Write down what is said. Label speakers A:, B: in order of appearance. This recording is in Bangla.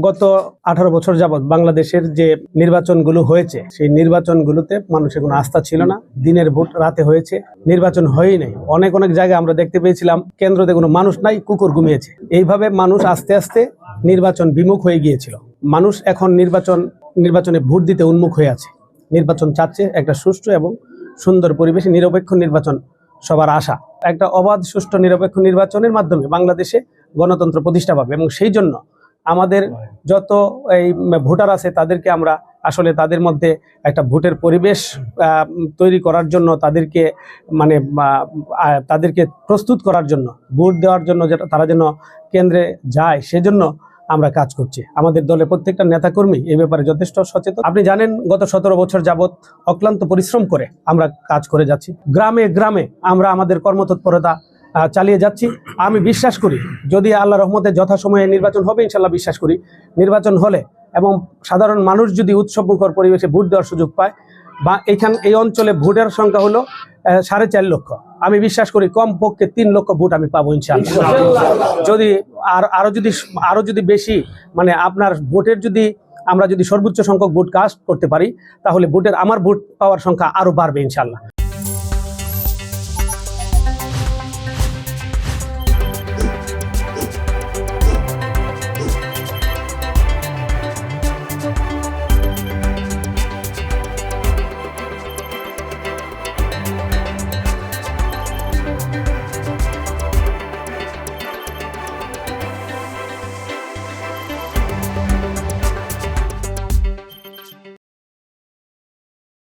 A: গত 18 বছর যাবৎ বাংলাদেশের যে নির্বাচনগুলো হয়েছে সেই নির্বাচনগুলোতে মানুষের কোনো আস্থা ছিল না। দিনের ভোট রাতে হয়েছে, নির্বাচন হয়ই নাই। অনেক অনেক জায়গায় আমরা দেখতে পেয়েছিলাম কেন্দ্রতে কোনো মানুষ নাই, কুকুর ঘুমিয়েছে। এইভাবে মানুষ আস্তে আস্তে নির্বাচন বিমুখ হয়ে গিয়েছিল। মানুষ এখন নির্বাচনে ভোট দিতে উন্মুখ হয়ে আছে। নির্বাচন চাচ্ছে একটা সুষ্ঠু এবং সুন্দর পরিবেশে নিরপেক্ষ নির্বাচন সবার আশা। একটা অবাধ, সুষ্ঠু, নিরপেক্ষ নির্বাচনের মাধ্যমে বাংলাদেশে গণতন্ত্র প্রতিষ্ঠা পাবে এবং সেই জন্য আমাদের যত এই ভোটার আছে তাদেরকে আমরা আসলে তাদের মধ্যে একটা ভোটের পরিবেশ তৈরি করার জন্য তাদেরকে প্রস্তুত করার জন্য, ভোট দেওয়ার জন্য যেটা তারা যেন কেন্দ্রে যায় সেজন্য আমরা কাজ করছি। আমাদের দলের প্রত্যেকটা নেতাকর্মী এই ব্যাপারে যথেষ্ট সচেতন। আপনি জানেন গত 17 বছর যাবৎ অক্লান্ত পরিশ্রম করে আমরা কাজ করে যাচ্ছি। গ্রামে গ্রামে আমরা আমাদের কর্মতৎপরতা চালিয়ে যাচ্ছি। আমি বিশ্বাস করি যদি আল্লাহ রহমতে যথাসময়ে নির্বাচন হবে, ইনশাল্লাহ বিশ্বাস করি নির্বাচন হলে এবং সাধারণ মানুষ যদি উৎসবমুখর পরিবেশে ভোট দেওয়ার সুযোগ পায়, বা এই অঞ্চলে ভোটের সংখ্যা হলো 4.5 লক্ষ, আমি বিশ্বাস করি কমপক্ষে 3 লক্ষ ভোট আমি পাবো ইনশাআল্লাহ। যদি আরো যদি বেশি আপনার ভোটের আমরা যদি সর্বোচ্চ সংখ্যক ভোট কাস্ট করতে পারি তাহলে আমার ভোট পাওয়ার সংখ্যা আরো বাড়বে ইনশাআল্লাহ।